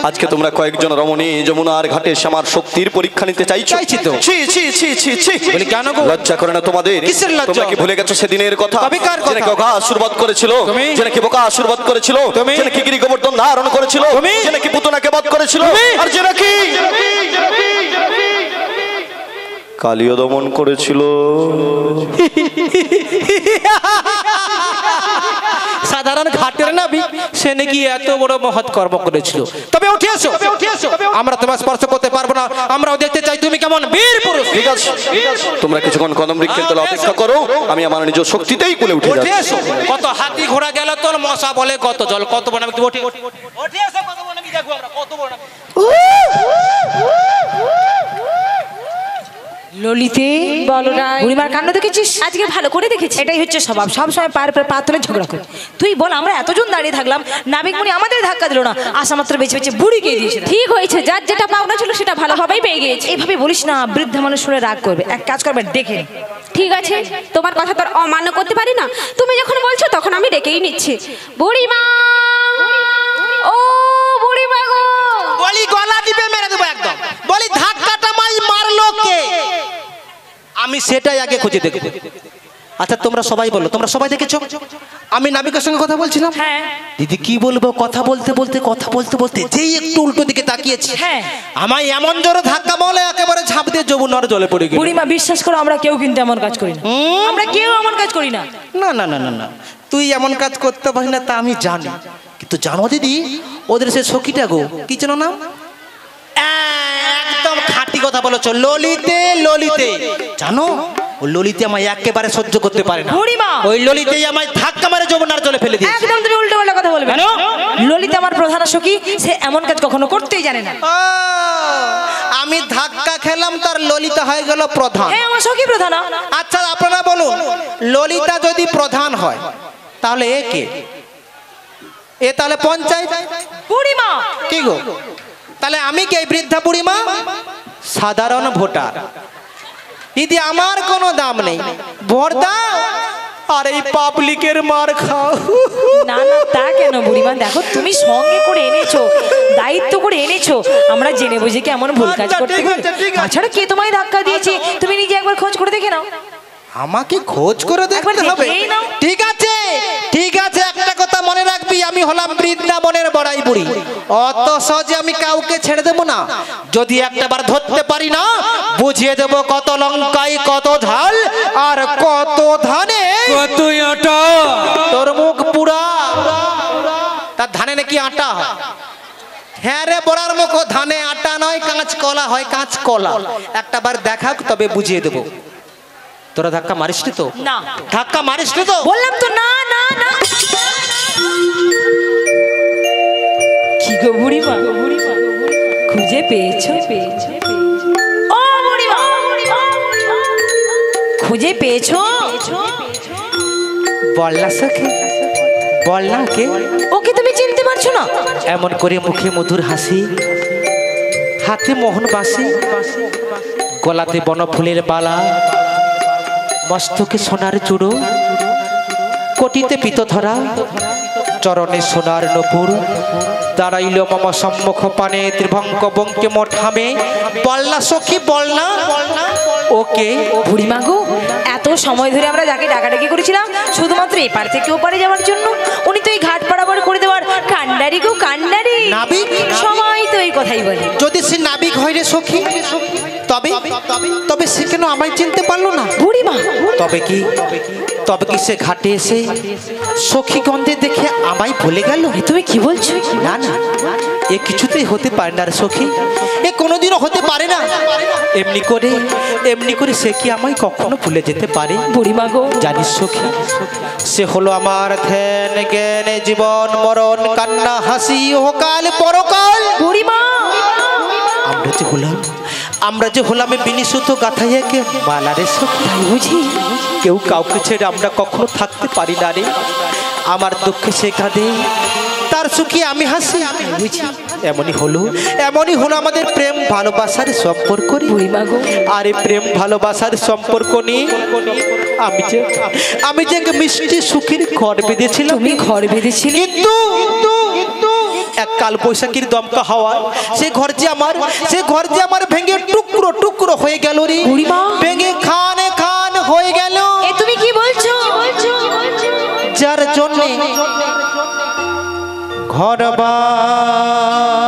আজকে তোমরা কয়েকজন রমণী যমুনার ঘাটে আমার শক্তির পরীক্ষা নিতে চাইছো? চাইছি তো। ছি ছি ছি ছি ছি। বলি কেন গো? লজ্জা করে না তোমাদের? কিসের লজ্জা? তোমরা কি ভুলে গেছো সেদিনের কথা? তবে কার কথা? যে নাকি অঘা আশীর্বাদ করেছিল, তুমি? যে নাকি বোকা আশীর্বাদ করেছিল, তুমি? যে নাকি গিরি গোবর্ধন ধারণ করেছিল, তুমি? যে নাকি পুতনাকে বধ করেছিল, তুমি? আর যে নাকি কালিও দমন করেছিল। সাধারণ ঘাটের নাবিক, সে নাকি এত বড় মহৎ কর্ম করেছিল। তবে উঠে এসো, আমরা তোমার স্পর্শ করতে পারবো না, আমরাও দেখতে চাই তুমি কেমন বীর পুরুষ। ঠিক আছে, তোমরা কিছুক্ষণ কদম বৃক্ষের তলে অপেক্ষা করো, আমি আমার নিজ শক্তিতেই কুলে উঠে উঠে যাচ্ছি। এসো, কত হাতি ঘোড়া গেল তোর মশা বলে কত জল, কত বড় নাবিক, উঠে উঠে এসো, কত বড় নাবিক দেখো আমরা, কত বড় নাবিক। ললিতে, বলো রাই। বুড়িমার কাণ্ড দেখেছিস? আজকে ভালো করে দেখেছি। এটাই হচ্ছে স্বভাব, সব সময় পায়ের পরে পা তুলে ঝগড়া করে। তুই বল, আমরা এতজন দাঁড়িয়ে থাকলাম, নাবিক মুনি আমাদের ধাক্কা দিল না, আসা মাত্র বেছে বেছে বুড়িকে দিয়েছে। ঠিক হয়েছে, যার যেটা পাওনা ছিল সেটা ভালোভাবেই পেয়ে গিয়েছে। এইভাবে বলিস না, বৃদ্ধা মানুষ শুনে রাগ করবে। এক কাজ করবে, দেখে নে। ঠিক আছে, তোমার কথা তো আর অমান্য করতে পারি না, তুমি যখন বলছো তখন আমি ডেকেই নিচ্ছি। বুড়িমা, ও বুড়িমা গো। বলি গলা টিপে মেরে দেবো একদম। বলি ধাক্কাটা মারলো কে? আমি সেটাই আগে খুঁজে দেখব। আচ্ছা তোমরা সবাই বলো, তোমরা সবাই দেখেছো আমি নাবিকের সঙ্গে কথা বলছিলাম? হ্যাঁ। দিদি কি বলবো, কথা বলতে বলতে যেই একটু উল্টো দিকে তাকিয়েছি, হ্যাঁ। আমায় এমন জোরে ধাক্কা বলে একেবারে ঝাঁপ দিয়ে যমুনার জলে পড়ে গেল। বুড়িমা বিশ্বাস করো, আমরা কেউ কিন্তু এমন কাজ করি না। আমরা কেউ এমন কাজ করি না। না না না না না, তুই এমন কাজ করতে পারি না তা আমি জানি, কিন্তু জানো দিদি, ওদের সে সখীটা গো, কি যেন নাম, একদম খাঁটি কথা বলেছো, ললিতে ললিতে। জানো ও ললিতে আমায় একেবারে সহ্য করতে পারে না। বুড়িমা! ওই ললিতেই আমায় ধাক্কা মারে যমুনার জলে ফেলে দিয়েছে। একদম তুমি উল্টো পাল্টা কথা বলবে। ললিতা আমার প্রধান সখী, সে এমন কাজ কখনো করতেই জানে না। ও, আমি ধাক্কা খেলাম তার ললিতা হয়ে গেল প্রধান। হ্যাঁ, আমার সখী প্রধান। আচ্ছা আপনারা বলুন, ললিতা যদি প্রধান হয় তাহলে এ কে? এ তাহলে পঞ্চায়েত। বুড়িমা! কি গো, তাহলে আমি কে? বৃদ্ধা বুড়িমা সাধারণ ভোটার। দিদি আমার কোনো দাম নেই, ভোট দাও আর এই পাবলিকের মার খাও। না না, তা কেন বুড়িমা? দেখো তুমি সঙ্গে করে এনেছো, দায়িত্ব করে এনেছো, আমরা জেনে বুঝে কি এমন ভুল কাজ আচ্ছা, করতে ঠিক পারি? আছে, ঠিক আছে। তাছাড়া কে তোমায় ধাক্কা দিয়েছে তুমি নিজে একবার খোঁজ করে দেখে নাও। আমাকে খোঁজ করে দেখতে একবার হবে? দেখেই নাও। ঠিক আছে ঠিক আছে, একটা কথা মনে রাখবি, আমি হলাম বৃন্দাবনের বড়াই বুড়ি, অত সহজে আমি কাউকে ছেড়ে দেবো না। যদি একটাবার ধরতে পারি না, বুঝিয়ে দেব কত লঙ্কায় কত ঝাল আর কত ধানে কত আটা। তোর মুখ পুরা। তার ধানে নাকি আটা হয়? হ্যাঁ রে বড়ার মুখ, ধানে আটা নয়, কাঁচ কলা হয়, কাঁচ কলা। একটাবার দেখাক তবে বুঝিয়ে দেবো। তোরা ধাক্কা মারিস নি তো? না। ধাক্কা মারিস নি তো? বললাম তো না না না। কি গো বুড়িমা, খুঁজে পেয়েছো? ও বুড়িমা, খুঁজে পেয়েছো? বললা সখী, বললা কে? ওকে তুমি চিনতে পারছো না? এমন করে মুখে মধুর হাসি, হাতে মোহন বাসি, গলাতে বনফুলের বালা, মস্তকে সোনার চূড়ো, কোটিতে পিত ধরা, চরণে সোনার নপুর, দাঁড়াইল মম সম্মুখ পানে ত্রিভঙ্গ বঙ্কে মোঠামে। বললা সখী, বলনা ওকে। বুড়িমা গো, এত সময় ধরে আমরা যাকে ডাকাডাকি করেছিলাম শুধুমাত্র এপার থেকে ওপারে যাওয়ার জন্য, উনি তো এই ঘাট পারাপার করে দেওয়ার কান্ডারি গো কান্ডারি। নাবিক? সবাই তো এই কথাই বলে। যদি সে নাবিক হয় রে সখী, তবে তবে সে কেন আমায় চিনতে পারলো না? বুড়িমা, তবে কি সে ঘাটে এসে সখী গন্ধে দেখে আমায় ভুলে গেল? তুমি কি বলছো? না না, এ কিছুতেই হতে পারে না রে সখী, এ কোনোদিনও হতে পারে না। এমনি করে সে কি আমায় কখনো ভুলে যেতে পারে? বুড়িমা গো, জানিস সখী, সে হলো আমার ধ্যান জ্ঞান জীবন মরণ কান্না হাসি ও কাল পরকাল। বুড়িমা, আমরা যে হলাম বিনিশুদ্ধ গাথাইয়াকে মালারে সখী। তাই বুঝি? কেউ কাউকে ছেড়ে আমরা কখনো থাকতে পারি না রে। আমার দুঃখে সে কাঁদে, তার সুখে আমি হাসি। বুঝি এমনি হলো আমাদের প্রেম ভালোবাসার সম্পর্ক। আর এই প্রেম ভালোবাসার সম্পর্ক নিয়ে আমি যে মিষ্টি সুখের ঘর বেঁধেছিলাম। তুমি ঘর বেঁধেছিলে? কিন্তু এক কাল বৈশাখীর দমকা হাওয়া সে ঘর যে আমার ভেঙে টুকরো টুকরো হয়ে গেল রে। ভেঙে খান খান হয়ে গেল। এ তুমি কি বলছো? যার জন্য ঘর বানাইলা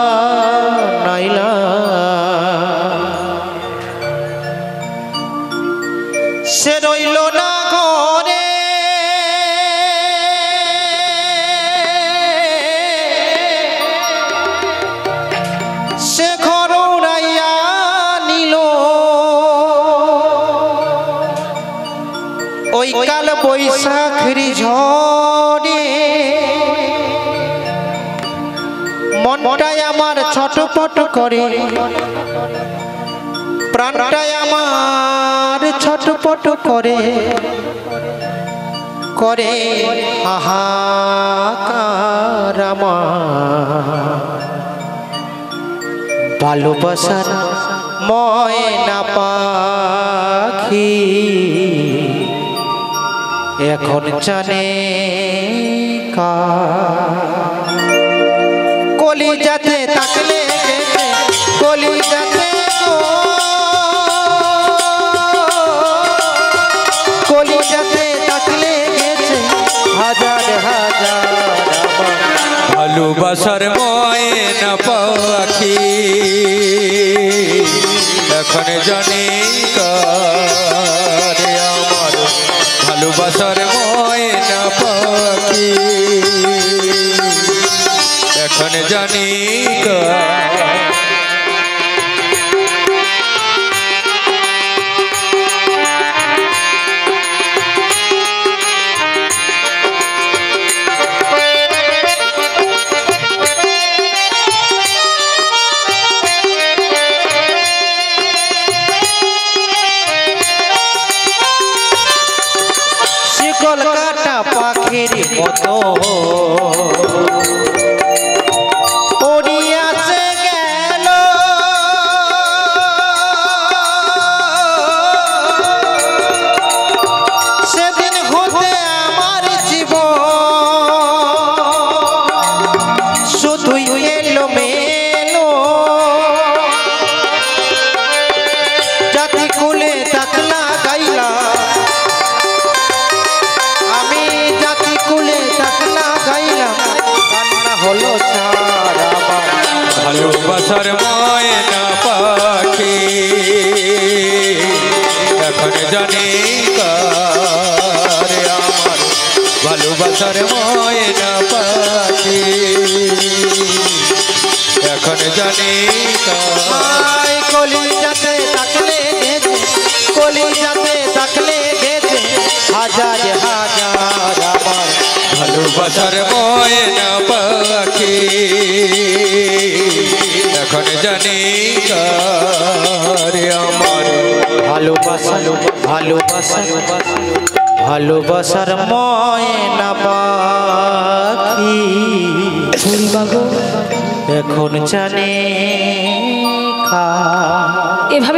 সে রইল না ঘরে। সে ঘর উড়াইয়া নিল ওই কাল বৈশাখের ঝড়ে। মনটাই আমার ছটফট করে, প্রাণটাই আমার ছটফট করে করে হাহাকার আমার। ভালোবাসার ময়না পাখি এখন জানে কলিজাতে থাকলে কলিজাতে কলিজাতে থাকলে গেছে হাজার হাজার ভালোবাসার ময়না পাখি এখন জানি কারে আমার। ভালোবাসার ময়না পাখি এখন জানি কার। পাখির মতো উড়িয়াছে গেল সেদিন হতে আমার জীবন শুধুই এলো মেলো জাতি কুলে তাকলা গাইলা আমি জাতি কুলে তাকলা গাইলাম কান্না হলো ছাড়া ভালোবাসার ময়না পাখি এখন জানি কার আমার ভালোবাসার ময়না পাখি এখন জানি কার কলি যাতে তাকলে গেছে কলি যাতে তাকলে গেছে হাজার হাজার আমার ভালোবাসার ময়না পাখি এখন জানি কার আমার ভালোবাসা ভালোবাসা ভালোবাসার ময়না পাখি এখন জানে খা এভাবে